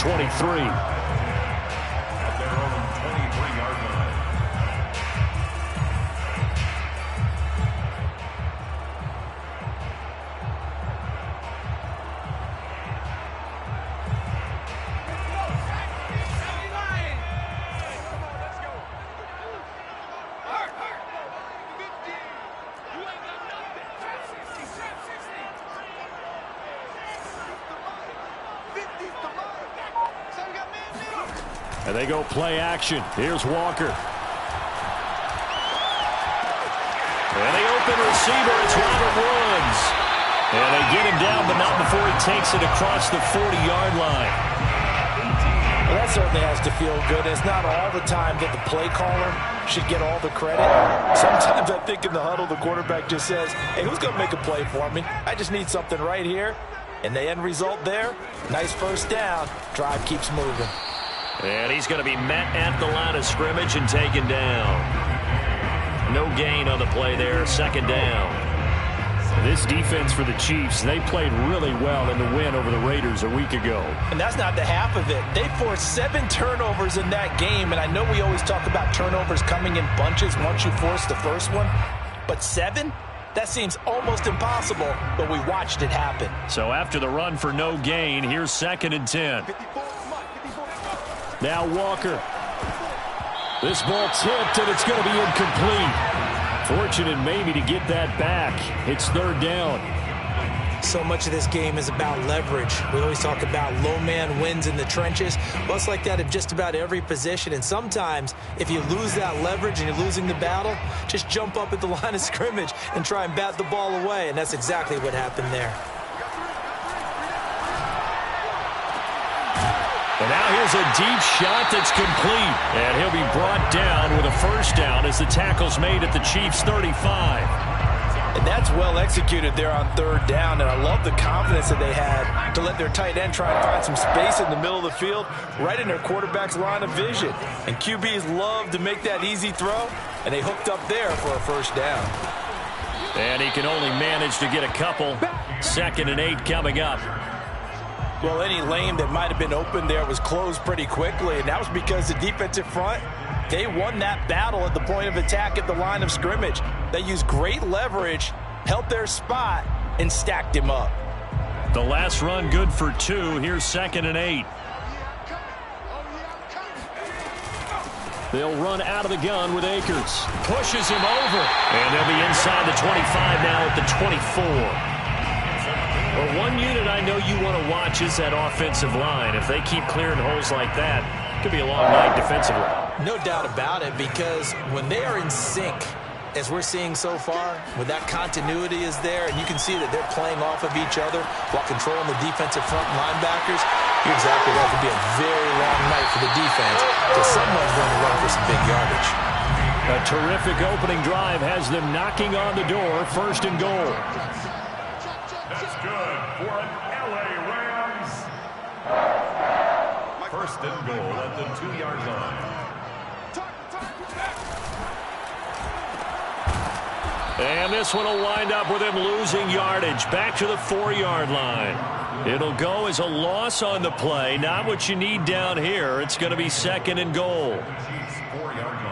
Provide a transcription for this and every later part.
23. And they go play action. Here's Walker. And the open receiver, it's Robert Woods. And they get him down, but not before he takes it across the 40-yard line. Well, that certainly has to feel good. It's not all the time that the play caller should get all the credit. Sometimes I think in the huddle, the quarterback just says, hey, who's going to make a play for me? I just need something right here. And the end result there, nice first down. Drive keeps moving. And he's going to be met at the line of scrimmage and taken down. No gain on the play there, second down. This defense for the Chiefs, they played really well in the win over the Raiders a week ago. And that's not the half of it. They forced 7 turnovers in that game, and I know we always talk about turnovers coming in bunches once you force the first one, but 7? That seems almost impossible, but we watched it happen. So after the run for no gain, here's 2nd and 10. Now Walker. This ball tipped, and it's going to be incomplete. Fortunate maybe to get that back. It's 3rd down. So much of this game is about leverage. We always talk about low man wins in the trenches. Well, it's like that in just about every position. And sometimes, if you lose that leverage and you're losing the battle, just jump up at the line of scrimmage and try and bat the ball away. And that's exactly what happened there. And now here's a deep shot that's complete. And he'll be brought down with a first down as the tackle's made at the Chiefs' 35. And that's well executed there on 3rd down. And I love the confidence that they had to let their tight end try and find some space in the middle of the field, right in their quarterback's line of vision. And QBs love to make that easy throw, and they hooked up there for a first down. And he can only manage to get a couple. 2nd and 8 coming up. Well, any lane that might have been open there was closed pretty quickly, and that was because the defensive front, they won that battle at the point of attack at the line of scrimmage. They used great leverage, held their spot, and stacked him up. The last run good for 2. Here's 2nd and 8. They'll run out of the gun with Akers. Pushes him over. And they'll be inside the 25 now at the 24. Well, one unit I know you want to watch is that offensive line. If they keep clearing holes like that, it could be a long night defensively. No doubt about it, because when they are in sync, as we're seeing so far, when that continuity is there, and you can see that they're playing off of each other while controlling the defensive front linebackers, you're exactly right. It could be a very long night for the defense because someone's going to run for some big yardage. A terrific opening drive has them knocking on the door, 1st and goal. That's good for an LA Rams. 1st and goal at the 2-yard line. And this one will wind up with him losing yardage back to the 4-yard line. It'll go as a loss on the play. Not what you need down here. It's going to be 2nd and goal. 4-yard line.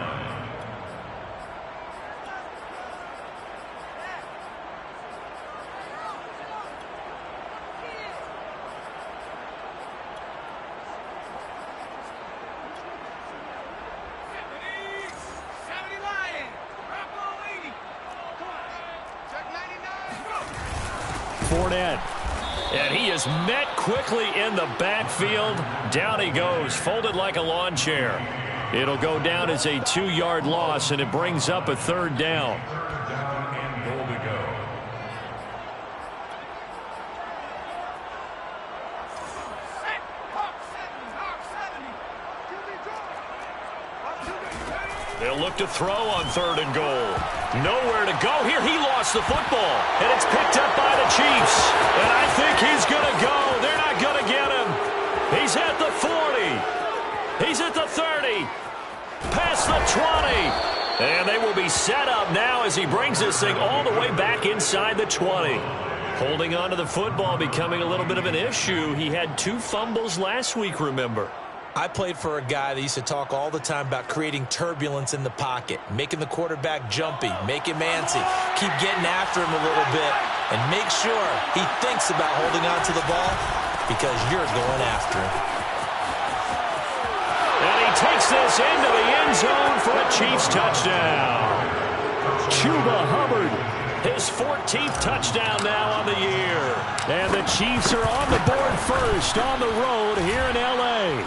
Fournette. And he is met quickly in the backfield. Down he goes, folded like a lawn chair. It'll go down as a 2-yard loss, and it brings up a 3rd down. 3rd down and goal to go. They'll look to throw on 3rd and goal. Nowhere to go here. He lost the football, and it's picked up by the Chiefs. And I think he's going to go. They're not going to get him. He's at the 40. He's at the 30. Past the 20. And they will be set up now as he brings this thing all the way back inside the 20. Holding on to the football becoming a little bit of an issue. He had 2 fumbles last week, remember. I played for a guy that used to talk all the time about creating turbulence in the pocket, making the quarterback jumpy, make him antsy, keep getting after him a little bit, and make sure he thinks about holding on to the ball because you're going after him. And he takes this into the end zone for a Chiefs touchdown. Chuba Hubbard, his 14th touchdown now on the year. And the Chiefs are on the board first on the road here in L.A.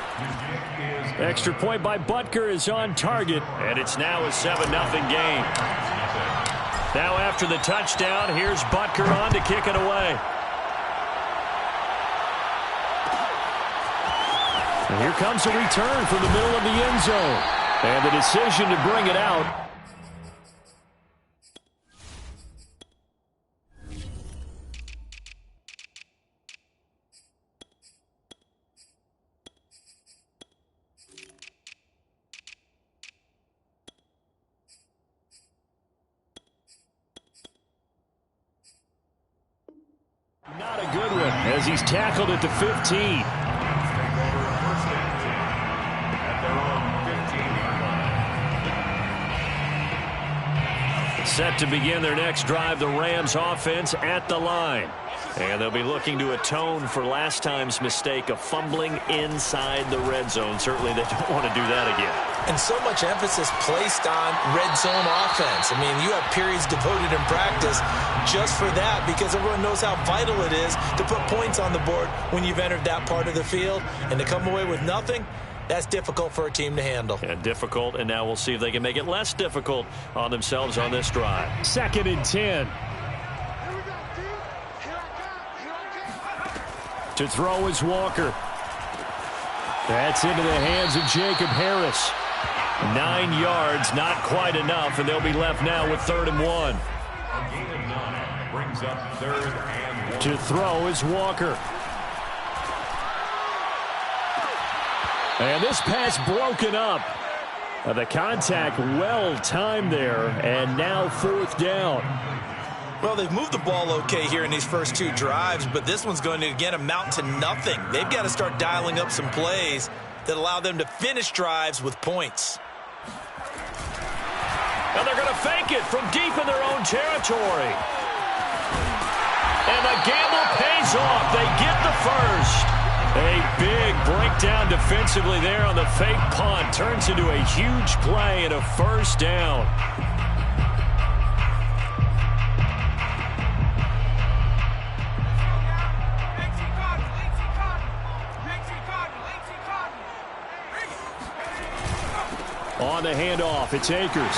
Extra point by Butker is on target, and it's now a 7-0 game. Now after the touchdown, here's Butker on to kick it away. And here comes a return from the middle of the end zone. And the decision to bring it out. Not a good one as he's tackled at the 15. Set to begin their next drive, the Rams offense at the line. And they'll be looking to atone for last time's mistake of fumbling inside the red zone. Certainly they don't want to do that again. And so much emphasis placed on red zone offense. I mean, you have periods devoted in practice just for that because everyone knows how vital it is to put points on the board when you've entered that part of the field. And to come away with nothing, that's difficult for a team to handle. And difficult, and now we'll see if they can make it less difficult on themselves on this drive. 2nd and 10. To throw is Walker. That's into the hands of Jacob Harris. 9 yards, not quite enough, and they'll be left now with 3rd and 1. A gain of 9 brings up 3rd and 1. To throw is Walker. And this pass broken up. The contact well timed there, and now 4th down. Well, they've moved the ball okay here in these first 2 drives, but this one's going to, again, amount to nothing. They've got to start dialing up some plays that allow them to finish drives with points. And they're going to fake it from deep in their own territory. And the gamble pays off. They get the first. A big breakdown defensively there on the fake punt. Turns into a huge play and a 1st down. On the handoff, it's Akers.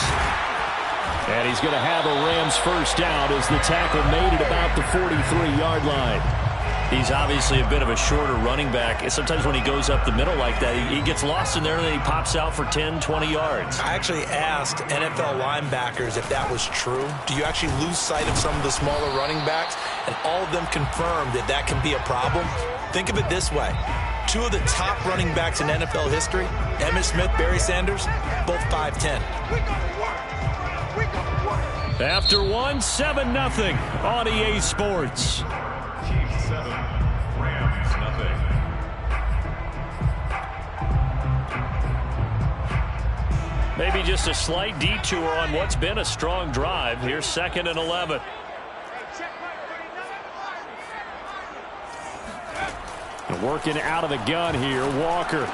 And he's going to have a Rams 1st down as the tackle made it about the 43-yard line. He's obviously a bit of a shorter running back. And sometimes when he goes up the middle like that, he gets lost in there and then he pops out for 10, 20 yards. I actually asked NFL linebackers if that was true. Do you actually lose sight of some of the smaller running backs? And all of them confirmed that that can be a problem. Think of it this way. 2 of the top running backs in NFL history, Emmitt Smith, Barry Sanders, both 5'10". After 1, 7-0 on EA Sports. Chiefs 7, Rams nothing. Maybe just a slight detour on what's been a strong drive. Here's 2nd and 11. And working out of the gun here, Walker.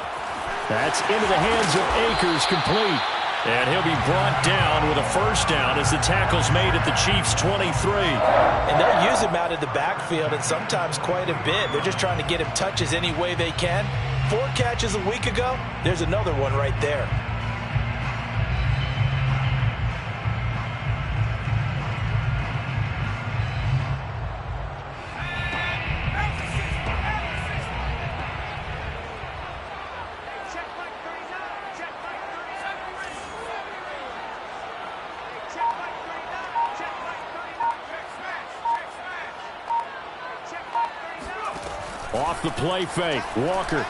That's into the hands of Akers, complete. And he'll be brought down with a 1st down as the tackle's made at the Chiefs' 23. And they'll use him out of the backfield and sometimes quite a bit. They're just trying to get him touches any way they can. 4 catches a week ago. There's another one right there. Off the play fake, Walker.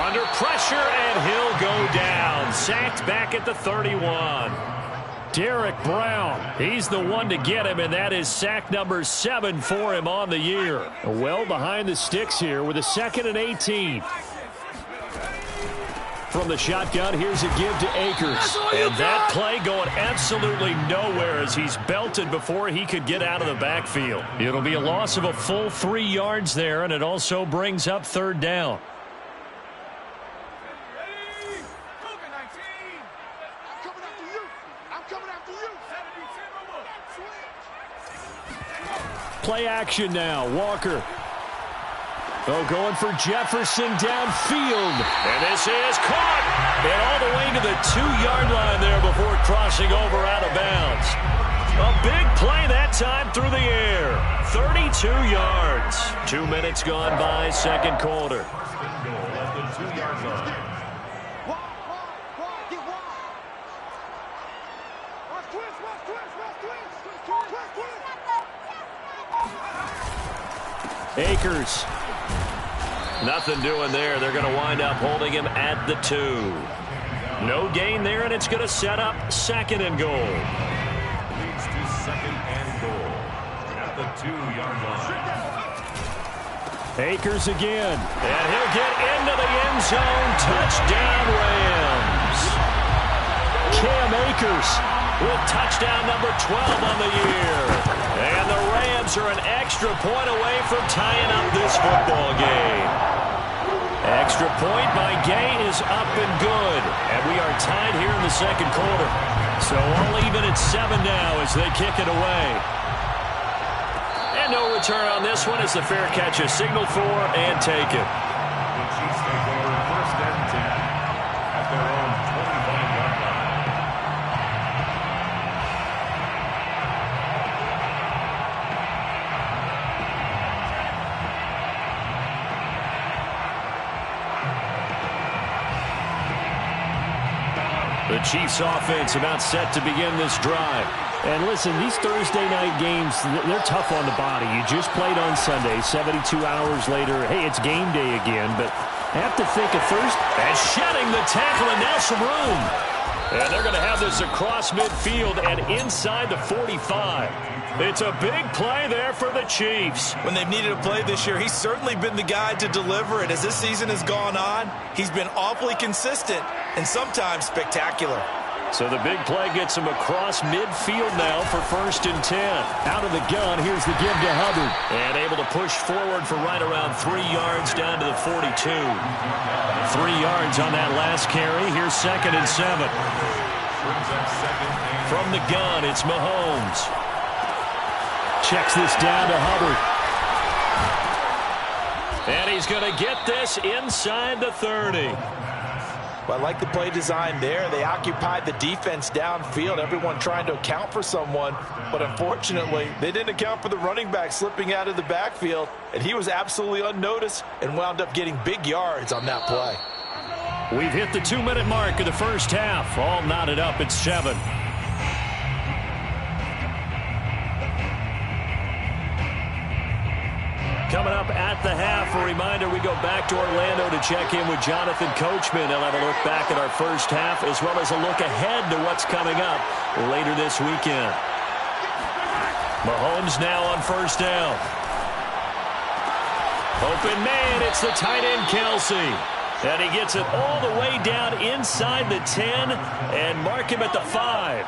Under pressure, and he'll go down. Sacked back at the 31. Derek Brown, he's the one to get him, and that is sack number 7 for him on the year. Well behind the sticks here with a 2nd and 18. From the shotgun, here's a give to Akers. And that play going absolutely nowhere as he's belted before he could get out of the backfield. It'll be a loss of a full 3 yards there, and it also brings up 3rd down. Play action now. Walker. Oh, going for Jefferson downfield. And this is caught. And all the way to the 2-yard line there before crossing over out of bounds. A big play that time through the air. 32 yards. 2 minutes gone by, 2nd quarter. Akers. Nothing doing there. They're going to wind up holding him at the 2. No gain there, and it's going to set up 2nd and goal. Leads to 2nd and goal at the 2-yard line. Akers again. And he'll get into the end zone. Touchdown, Rams. Cam Akers with touchdown number 12 on the year. And the Rams are an extra point away from tying up this football game. Extra point by Gay is up and good. And we are tied here in the 2nd quarter. So all even at 7 now as they kick it away. And no return on this one as the fair catch is signaled for and taken. The Chiefs take over 1st and 10 at their own 25-yard line. The Chiefs offense about set to begin this drive. And listen, these Thursday night games, they're tough on the body. You just played on Sunday, 72 hours later. Hey, it's game day again, but I have to think of Thursday. And shedding the tackle, and now some room. And they're going to have this across midfield and inside the 45. It's a big play there for the Chiefs. When they've needed a play this year, he's certainly been the guy to deliver it. As this season has gone on, he's been awfully consistent and sometimes spectacular. So the big play gets him across midfield now for 1st and 10. Out of the gun, here's the give to Hubbard. And able to push forward for right around 3 yards down to the 42. 3 yards on that last carry. Here's 2nd and 7. From the gun, it's Mahomes. Checks this down to Hubbard. And he's going to get this inside the 30. Well, I like the play design there. They occupied the defense downfield, everyone trying to account for someone. But unfortunately, they didn't account for the running back slipping out of the backfield. And he was absolutely unnoticed and wound up getting big yards on that play. We've hit the 2-minute mark of the first half. All knotted up at 7. Coming up at the half, a reminder, we go back to Orlando to check in with Jonathan Coachman. He'll have a look back at our first half as well as a look ahead to what's coming up later this weekend. Mahomes now on 1st down. Open man, it's the tight end Kelsey. And he gets it all the way down inside the 10 and mark him at the 5.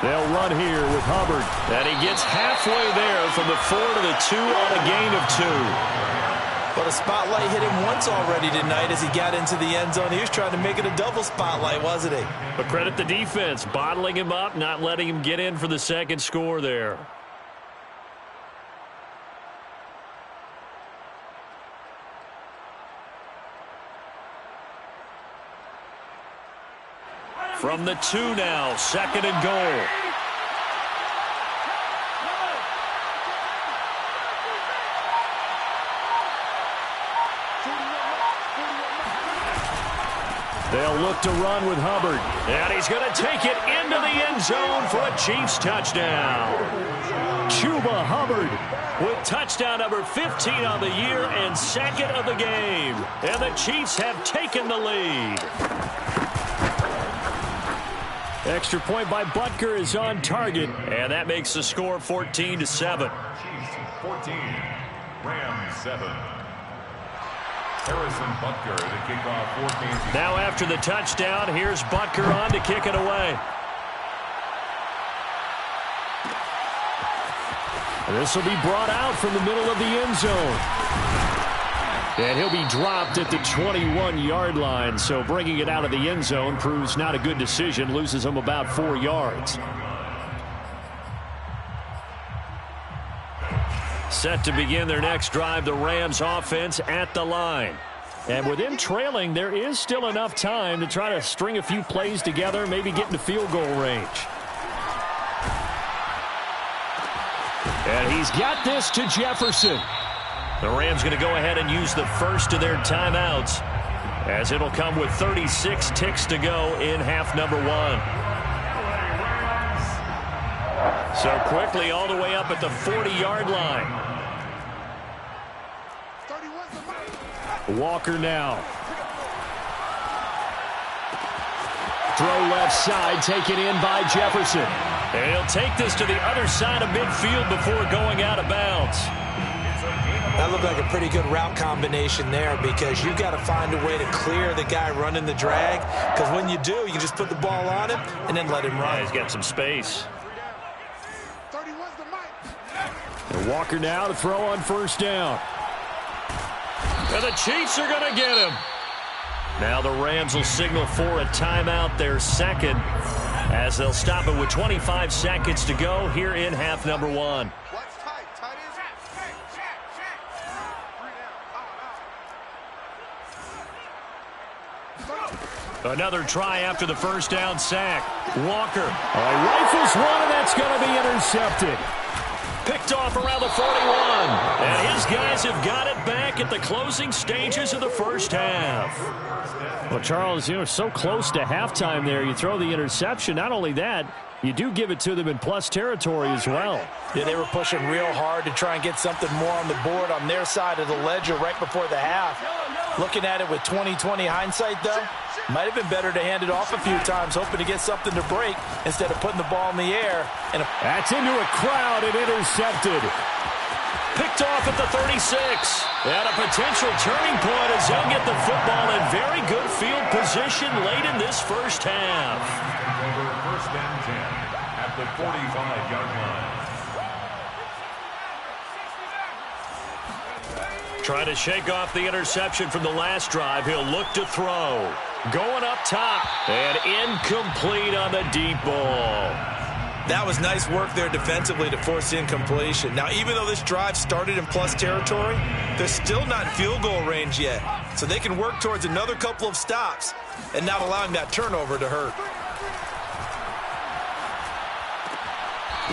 They'll run here with Hubbard. And he gets halfway there from the 4 to the 2 on a gain of 2. But a spotlight hit him once already tonight as he got into the end zone. He was trying to make it a double spotlight, wasn't he? But credit the defense, bottling him up, not letting him get in for the 2nd score there. From the 2 now, 2nd and goal. They'll look to run with Hubbard. And he's going to take it into the end zone for a Chiefs touchdown. Chuba Hubbard with touchdown number 15 on the year and second of the game. And the Chiefs have taken the lead. Extra point by Butker is on target, and that makes the score 14-7. Chiefs 14, Rams 7. Harrison Butker to kick off for Kansas City. Now after the touchdown, here's Butker on to kick it away. This will be brought out from the middle of the end zone. And he'll be dropped at the 21-yard line, so bringing it out of the end zone proves not a good decision, loses him about 4 yards. Set to begin their next drive, the Rams offense at the line. And with them trailing, there is still enough time to try to string a few plays together, maybe get into field goal range. And he's got this to Jefferson. The Rams going to go ahead and use the first of their timeouts, as it'll come with 36 ticks to go in half number 1. So quickly all the way up at the 40-yard line. Walker now. Throw left side, taken in by Jefferson. And he'll take this to the other side of midfield before going out of bounds. That looked like a pretty good route combination there, because you've got to find a way to clear the guy running the drag, because when you do, you can just put the ball on him and then let him run. He's got some space. And Walker now to throw on first down. And the Chiefs are going to get him. Now the Rams will signal for a timeout, their second, as they'll stop it with 25 seconds to go here in half number 1. Another try after the first down sack. Walker rifles one, and that's going to be intercepted. Picked off around the 41. And his guys have got it back at the closing stages of the first half. Well, Charles, so close to halftime there. You throw the interception. Not only that, you do give it to them in plus territory as well. Yeah, they were pushing real hard to try and get something more on the board on their side of the ledger right before the half. Looking at it with 20/20 hindsight, though, might have been better to hand it off a few times, hoping to get something to break instead of putting the ball in the air. And that's into a crowd and intercepted. Picked off at the 36. And a potential turning point as they'll get the football in very good field position late in this first half. Over first and 10 at the 45-yard line. Trying to shake off the interception from the last drive. He'll look to throw. Going up top. And incomplete on the deep ball. That was nice work there defensively to force incompletion. Now, even though this drive started in plus territory, they're still not in field goal range yet. So they can work towards another couple of stops and not allowing that turnover to hurt.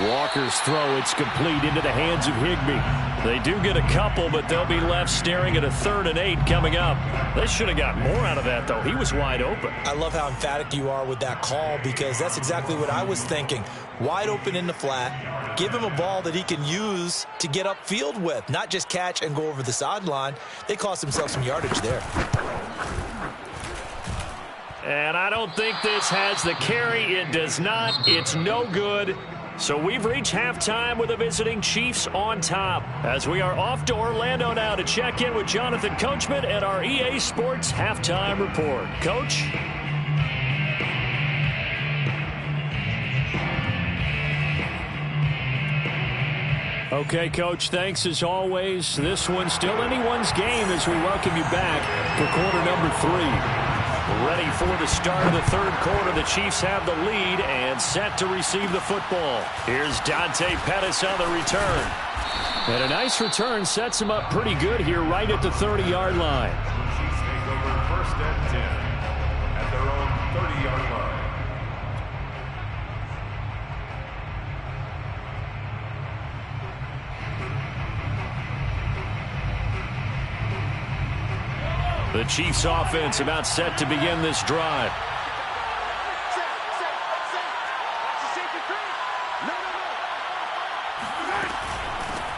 Walker's throw, it's complete into the hands of Higbee. They do get a couple, but they'll be left staring at a 3rd and 8 coming up. They should have got more out of that, though. He was wide open. I love how emphatic you are with that call, because that's exactly what I was thinking. Wide open in the flat. Give him a ball that he can use to get upfield with, not just catch and go over the sideline. They cost themselves some yardage there. And I don't think this has the carry. It does not. It's no good. So we've reached halftime with the visiting Chiefs on top, as we are off to Orlando now to check in with Jonathan Coachman at our EA Sports Halftime Report. Coach? Okay, Coach, thanks as always. This one's still anyone's game as we welcome you back for quarter number 3. Ready for the start of the third quarter. The Chiefs have the lead and set to receive the football. Here's Dante Pettis on the return. And a nice return sets him up pretty good here right at the 30-yard line. Chiefs take over first and 10 at their own 30-yard line. The Chiefs offense about set to begin this drive.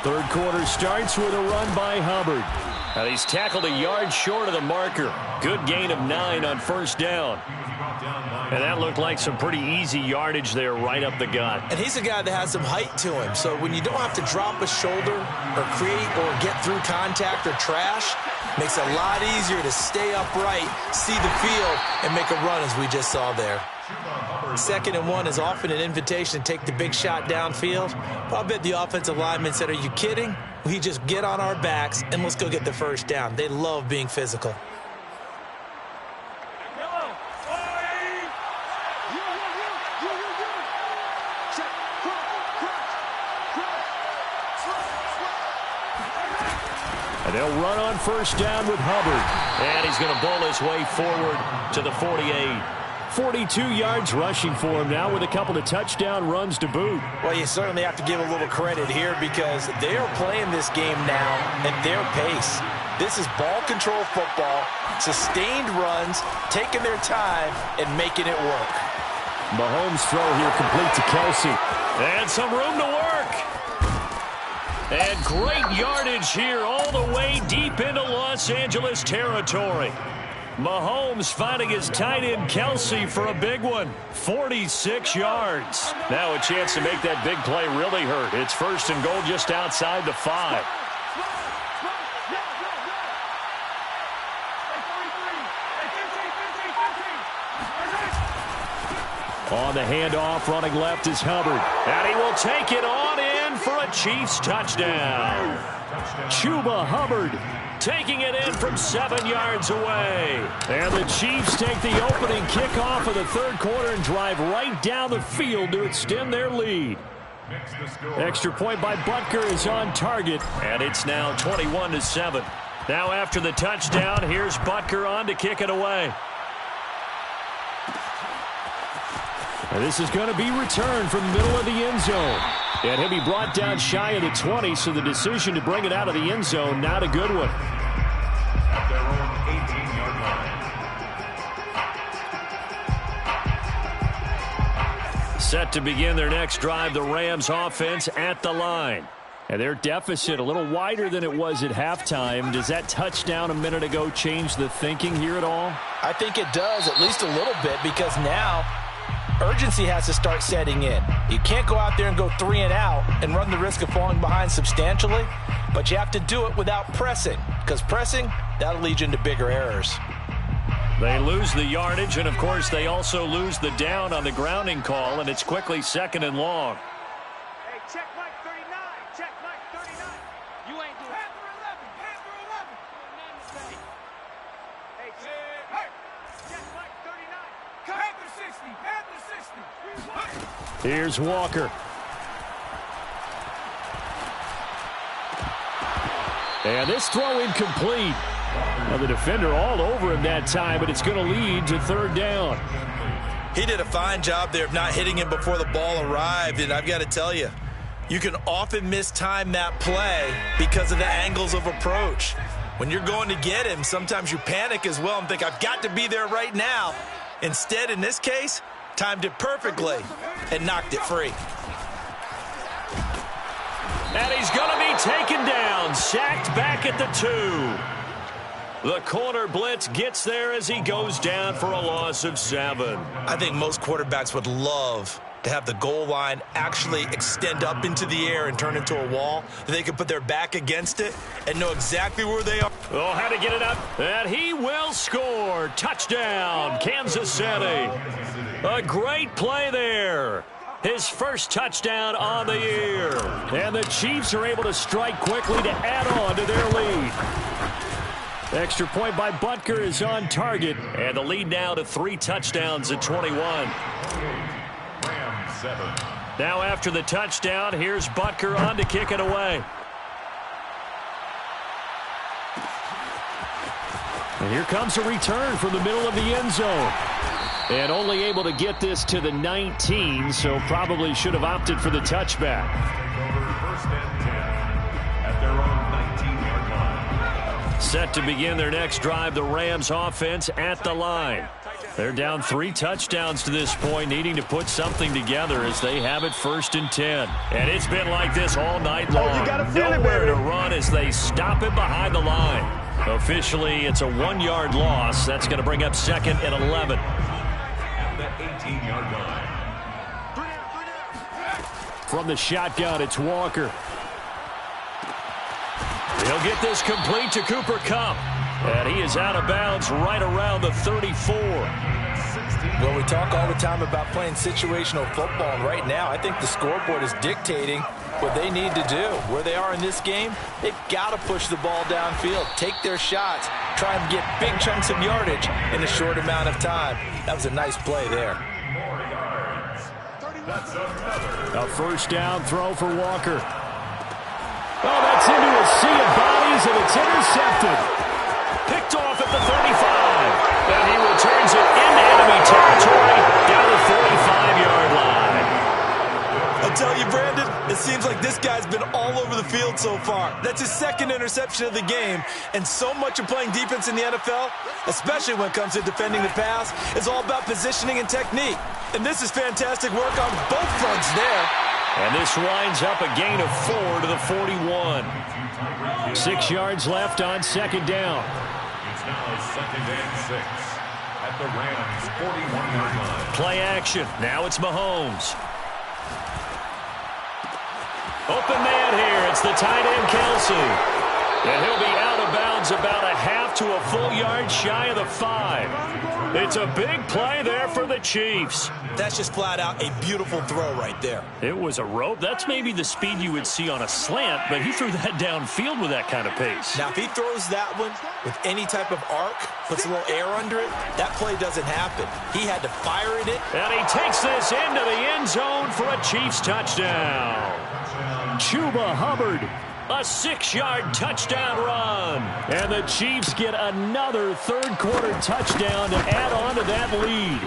Third quarter starts with a run by Hubbard. And he's tackled a yard short of the marker. Good gain of 9 on first down. And that looked like some pretty easy yardage there right up the gut. And he's a guy that has some height to him. So when you don't have to drop a shoulder or create or get through contact or trash, makes it a lot easier to stay upright, see the field, and make a run as we just saw there. 2nd and 1 is often an invitation to take the big shot downfield. But I bet the offensive lineman said, are you kidding? We just get on our backs and let's go get the first down. They love being physical. And they'll run on first down with Hubbard. And he's going to bowl his way forward to the 48. 42 yards rushing for him now with a couple of touchdown runs to boot. Well, you certainly have to give a little credit here because they are playing this game now at their pace. This is ball control football, sustained runs, taking their time, and making it work. Mahomes' throw here complete to Kelsey. And some room to work. And great yardage here all the way deep into Los Angeles territory. Mahomes finding his tight end Kelsey for a big one. 46 yards. Now a chance to make that big play really hurt. It's 1st and goal just outside the 5. On the handoff, running left is Hubbard. And he will take it on in for a Chiefs touchdown. Chuba Hubbard taking it in from 7 yards away. And the Chiefs take the opening kickoff of the third quarter and drive right down the field to extend their lead. Extra point by Butker is on target, and it's now 21-7. Now after the touchdown, here's Butker on to kick it away. And this is going to be returned from the middle of the end zone. And he'll be brought down shy of the 20, so the decision to bring it out of the end zone, not a good one. At their own 18-yard line. Set to begin their next drive, the Rams offense at the line. And their deficit a little wider than it was at halftime. Does that touchdown a minute ago change the thinking here at all? I think it does, at least a little bit, because now urgency has to start setting in. You can't go out there and go 3 and out and run the risk of falling behind substantially, but you have to do it without pressing, because pressing, that'll lead you into bigger errors. They lose the yardage, and of course they also lose the down on the grounding call, and it's quickly 2nd and long. Hey, check Mike 39. Check Mike 39. You ain't doing Panther 11. Panther 11. Hey, check Mike 39. Panther 60. Panther 60. Here's Walker. And this throw incomplete. Well, the defender all over him that time, but it's going to lead to 3rd down. He did a fine job there of not hitting him before the ball arrived, and I've got to tell you, you can often mistime that play because of the angles of approach. When you're going to get him, sometimes you panic as well and think, I've got to be there right now. Instead, in this case, timed it perfectly and knocked it free. And he's going to be taken down, sacked back at the 2. The corner blitz gets there as he goes down for a loss of 7. I think most quarterbacks would love to have the goal line actually extend up into the air and turn into a wall. They can put their back against it and know exactly where they are. Oh, how to get it up. And he will score. Touchdown, Kansas City. A great play there. His first touchdown on the year. And the Chiefs are able to strike quickly to add on to their lead. Extra point by Butker is on target. And the lead now to 3 touchdowns at 21. Now after the touchdown, here's Butker on to kick it away. And here comes a return from the middle of the end zone. And only able to get this to the 19, so probably should have opted for the touchback. First and 10 at their own 19-yard line. Set to begin their next drive, the Rams offense at the line. They're down 3 touchdowns to this point, needing to put something together as they have it 1st and 10. And it's been like this all night long. Nowhere to run as they stop it behind the line. Officially, it's a 1-yard loss. That's going to bring up 2nd and 11. At the 18-yard line. From the shotgun, it's Walker. He'll get this complete to Cooper Kupp. And he is out of bounds right around the 34. Well, we talk all the time about playing situational football, and right now I think the scoreboard is dictating what they need to do. Where they are in this game, they've got to push the ball downfield, take their shots, try and get big chunks of yardage in a short amount of time. That was a nice play there. A 1st down throw for Walker. Oh, that's into a sea of bodies, and it's intercepted. Picked off at the 35. And he returns it into enemy territory down the 45-yard line. I'll tell you, Brandon, it seems like this guy's been all over the field so far. That's his 2nd interception of the game. And so much of playing defense in the NFL, especially when it comes to defending the pass, is all about positioning and technique. And this is fantastic work on both fronts there. And this winds up a gain of 4 to the 41. 6 yards left on 2nd down. It's now 2nd and 6 at the Rams' 41-yard line. Play action. Now it's Mahomes. Open man here. It's the tight end, Kelsey. And he'll be out of bounds about a half to a full yard shy of the 5. It's a big play there for the Chiefs. That's just flat out a beautiful throw right there. It was a rope. That's maybe the speed you would see on a slant, but he threw that downfield with that kind of pace. Now, if he throws that one with any type of arc, puts a little air under it, that play doesn't happen. He had to fire it in. And he takes this into the end zone for a Chiefs touchdown. Chuba Hubbard. A 6-yard touchdown run. And the Chiefs get another 3rd quarter touchdown to add on to that lead.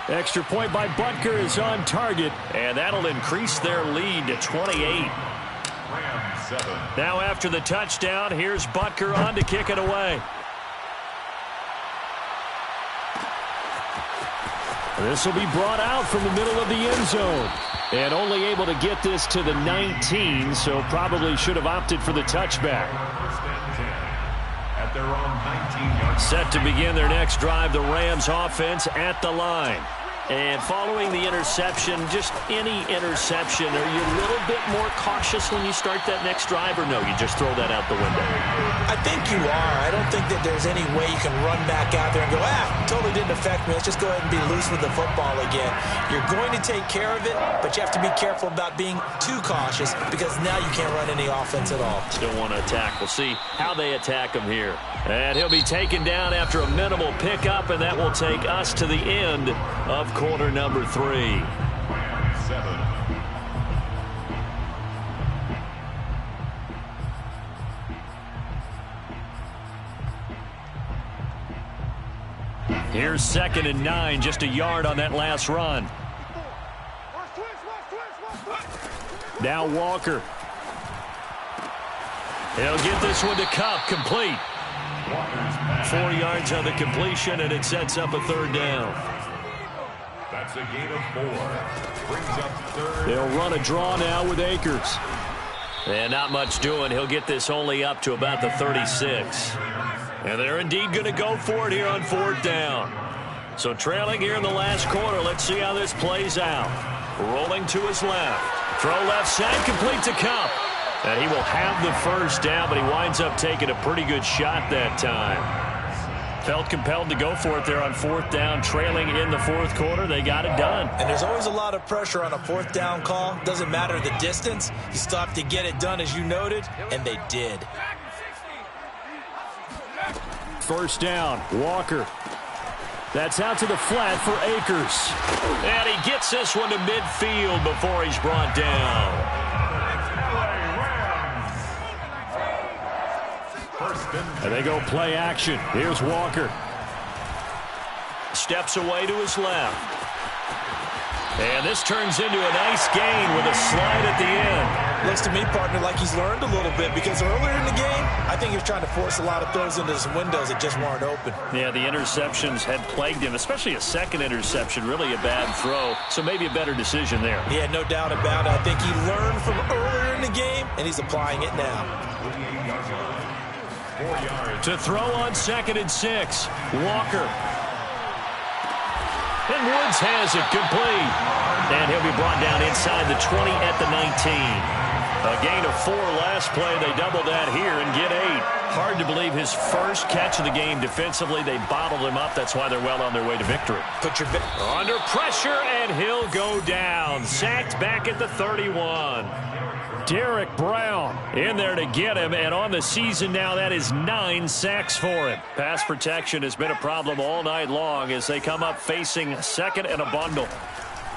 Extra point by Butker is on target, and that'll increase their lead to 28. Rams 7. Now after the touchdown, here's Butker on to kick it away. This will be brought out from the middle of the end zone. And only able to get this to the 19, so probably should have opted for the touchback. 1st and 10 at their own 19-yard. Set to begin their next drive, the Rams offense at the line. And following the interception, just any interception, are you a little bit more cautious when you start that next drive, or no, you just throw that out the window? I think you are. I don't think that there's any way you can run back out there and go, totally didn't affect me. Let's just go ahead and be loose with the football again. You're going to take care of it, but you have to be careful about being too cautious because now you can't run any offense at all. Still want to attack. We'll see how they attack him here. And he'll be taken down after a minimal pickup, and that will take us to the end of quarter number 3. 7. Here's 2nd and 9, just a yard on that last run. Now Walker. He'll get this one to Kupp, complete. 4 yards on the completion, and it sets up a 3rd down. That's a gain of 4. Brings up 3rd. They'll run a draw now with Akers. And not much doing. He'll get this only up to about the 36. And they're indeed going to go for it here on 4th down. So trailing here in the last quarter. Let's see how this plays out. Rolling to his left. Throw left side, complete to Kupp. And he will have the 1st down, but he winds up taking a pretty good shot that time. Felt compelled to go for it there on 4th down, trailing in the 4th quarter. They got it done. And there's always a lot of pressure on a 4th down call. Doesn't matter the distance. You still have to get it done, as you noted, and they did. 1st down, Walker. That's out to the flat for Akers. And he gets this one to midfield before he's brought down. And they go play action. Here's Walker. Steps away to his left. And this turns into a nice gain with a slide at the end. Looks to me, partner, like he's learned a little bit, because earlier in the game, I think he was trying to force a lot of throws into some windows that just weren't open. Yeah, the interceptions had plagued him, especially a second interception, really a bad throw, so maybe a better decision there. Yeah, no doubt about it. I think he learned from earlier in the game, and he's applying it now. 4 yards. To throw on 2nd and 6, Walker. And Woods has it complete. And he'll be brought down inside the 20 at the 19. A gain of 4 last play. They double that here and get 8. Hard to believe his first catch of the game defensively. They bottled him up. That's why they're well on their way to victory. Under pressure, and he'll go down. Sacked back at the 31. Derek Brown in there to get him, and on the season now, that is 9 sacks for him. Pass protection has been a problem all night long as they come up facing 2nd and a bundle.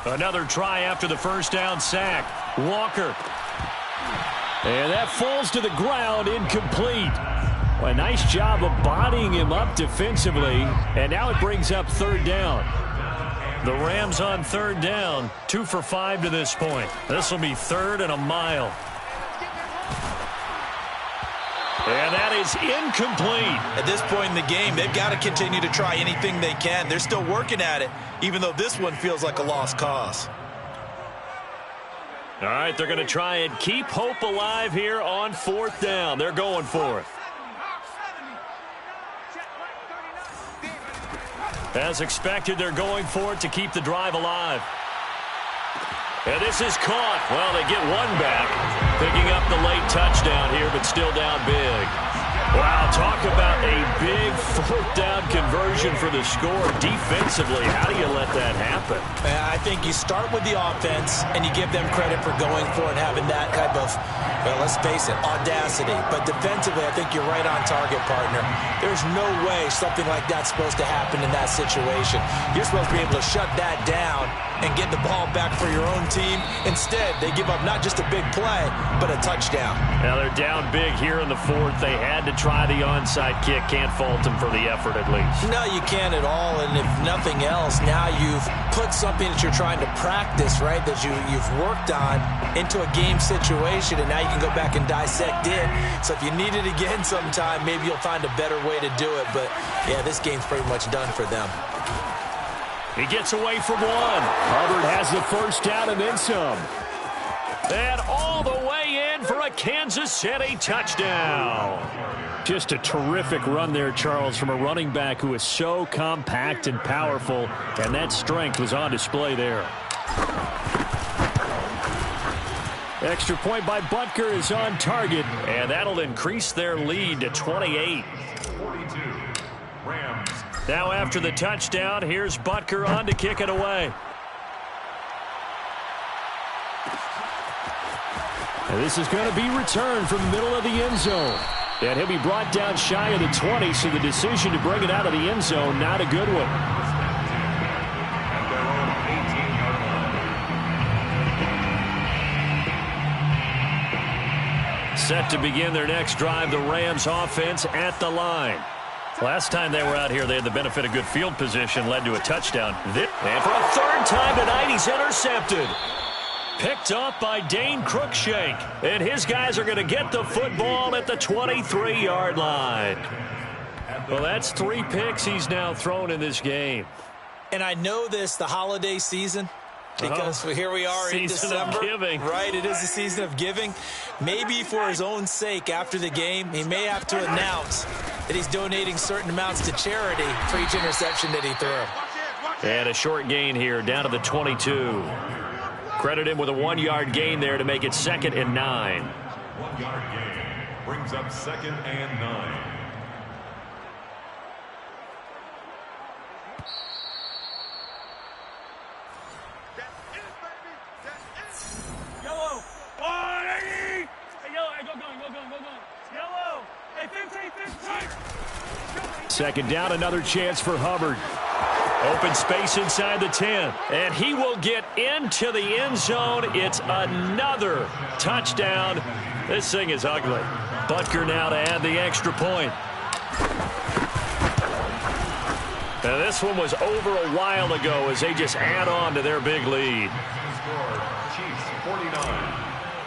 Another try after the first down sack. Walker. And that falls to the ground, incomplete. Well, a nice job of bodying him up defensively, and now it brings up 3rd down. The Rams on 3rd down, 2 for 5 to this point. This will be 3rd and a mile. And that is incomplete. At this point in the game, they've got to continue to try anything they can. They're still working at it, even though this one feels like a lost cause. All right, they're going to try and keep hope alive here on 4th down. They're going for it. As expected, they're going for it to keep the drive alive. And this is caught. Well, they get one back, picking up the late touchdown here, but still down big. Wow, talk about a big 4th down conversion for the score. Defensively, how do you let that happen? I think you start with the offense, and you give them credit for going for it and having that type of, well, let's face it, audacity. But defensively, I think you're right on target, partner. There's no way something like that's supposed to happen in that situation. You're supposed to be able to shut that down and get the ball back for your own team. Instead, they give up not just a big play, but a touchdown. Now they're down big here in the 4th. They had to try the onside kick. Can't fault them for the effort at least. No, you can't at all. And if nothing else, now you've put something that you're trying to practice, right, that you've worked on into a game situation, and now you can go back and dissect it. So if you need it again sometime, maybe you'll find a better way to do it. But, yeah, this game's pretty much done for them. He gets away from one. Hubbard has the first down and then some. And all the way in for a Kansas City touchdown. Just a terrific run there, Charles, from a running back who is so compact and powerful, and that strength was on display there. Extra point by Butker is on target, and that'll increase their lead to 28. 42. Rams. Now after the touchdown, here's Butker on to kick it away. And this is going to be returned from the middle of the end zone. And he'll be brought down shy of the 20, so the decision to bring it out of the end zone, not a good one. At their own 18-yard line. Set to begin their next drive, the Rams offense at the line. Last time they were out here, they had the benefit of good field position, led to a touchdown. And for a 3rd time tonight, he's intercepted. Picked up by Dane Cruikshank. And his guys are going to get the football at the 23-yard line. Well, that's 3 picks he's now thrown in this game. And I know this, the holiday season, because here we are in December. Season of giving. Right, it is the season of giving. Maybe for his own sake after the game, he may have to announce that he's donating certain amounts to charity for each interception that he threw. And a short gain here, down to the 22. Credit him with a 1-yard gain there to make it 2nd and 9. 1-yard gain brings up 2nd and 9. Yellow. 180. Hey, yellow. Hey, go. Yellow. Hey, 15. 2nd down, another chance for Hubbard. Open space inside the 10. And he will get into the end zone. It's another touchdown. This thing is ugly. Butker now to add the extra point. Now this one was over a while ago as they just add on to their big lead. Score, Chiefs 49,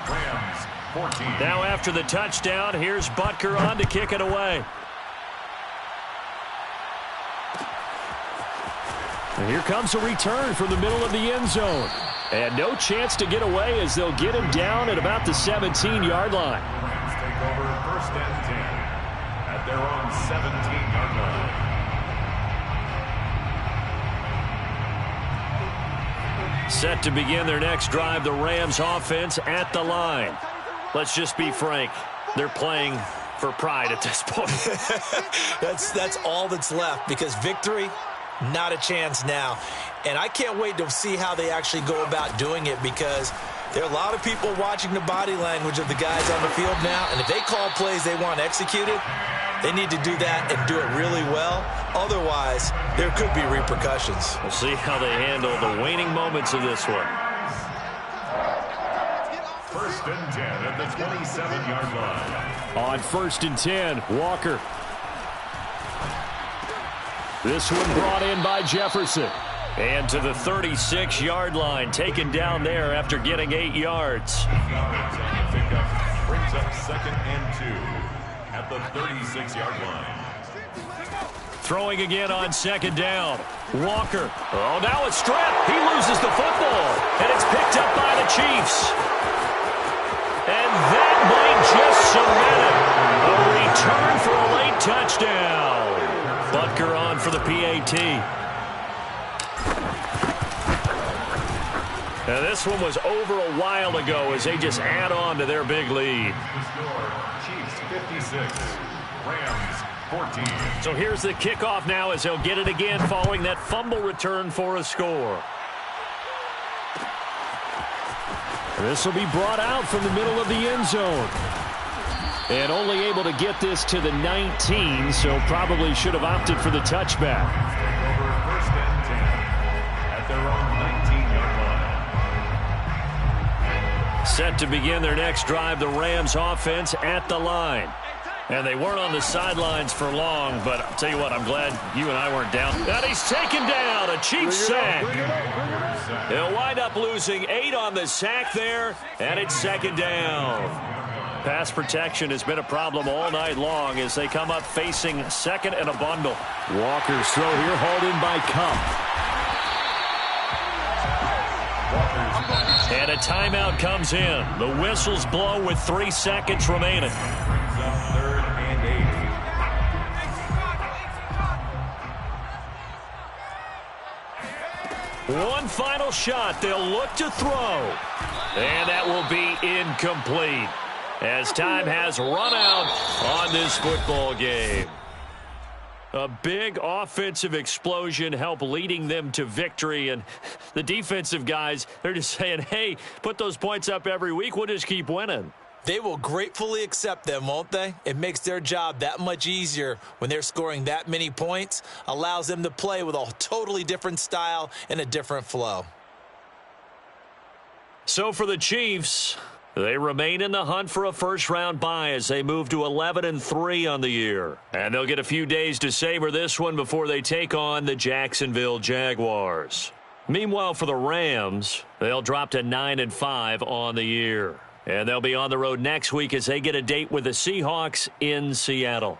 Rams 14. Now after the touchdown, here's Butker on to kick it away. And here comes a return from the middle of the end zone. And no chance to get away as they'll get him down at about the 17-yard line. Rams take over 1st and 10 at their own 17-yard line. Set to begin their next drive, the Rams offense at the line. Let's just be frank. They're playing for pride at this point. That's all that's left, because victory, not a chance now. And I can't wait to see how they actually go about doing it, because there are a lot of people watching the body language of the guys on the field now. And if they call plays they want executed, they need to do that and do it really well. Otherwise, there could be repercussions. We'll see how they handle the waning moments of this one. 1st and 10 at the 27-yard line. On 1st and 10, Walker. This one brought in by Jefferson. And to the 36-yard line, taken down there after getting 8 yards. Pickup brings up 2nd and 2 at the 36-yard line. Throwing again on 2nd down. Walker. Oh, now a strip. He loses the football. And it's picked up by the Chiefs. And that might just cement it. A return for a late touchdown. Butker on for the PAT. Now this one was over a while ago as they just add on to their big lead. The score, Chiefs 56, Rams 14. So here's the kickoff now as they'll get it again following that fumble return for a score. This will be brought out from the middle of the end zone. And only able to get this to the 19, so probably should have opted for the touchback. Take over 1st and 10 at their own 19-yard line. Set to begin their next drive, the Rams offense at the line. And they weren't on the sidelines for long, but I'll tell you what, I'm glad you and I weren't down. And he's taken down, a Chiefs sack. They'll wind up losing 8 on the sack there, and it's 2nd down. Pass protection has been a problem all night long as they come up facing 2nd and a bundle. Walker's throw here hauled in by Kupp. And a timeout comes in. The whistles blow with 3 seconds remaining. Brings up 3rd and 8. One final shot. They'll look to throw. And that will be incomplete, as time has run out on this football game. A big offensive explosion helped leading them to victory, and the defensive guys, they're just saying, hey, put those points up every week, we'll just keep winning. They will gratefully accept them, won't they? It makes their job that much easier when they're scoring that many points, allows them to play with a totally different style and a different flow. So for the Chiefs, they remain in the hunt for a first-round bye as they move to 11-3 on the year. And they'll get a few days to savor this one before they take on the Jacksonville Jaguars. Meanwhile, for the Rams, they'll drop to 9-5 on the year. And they'll be on the road next week as they get a date with the Seahawks in Seattle.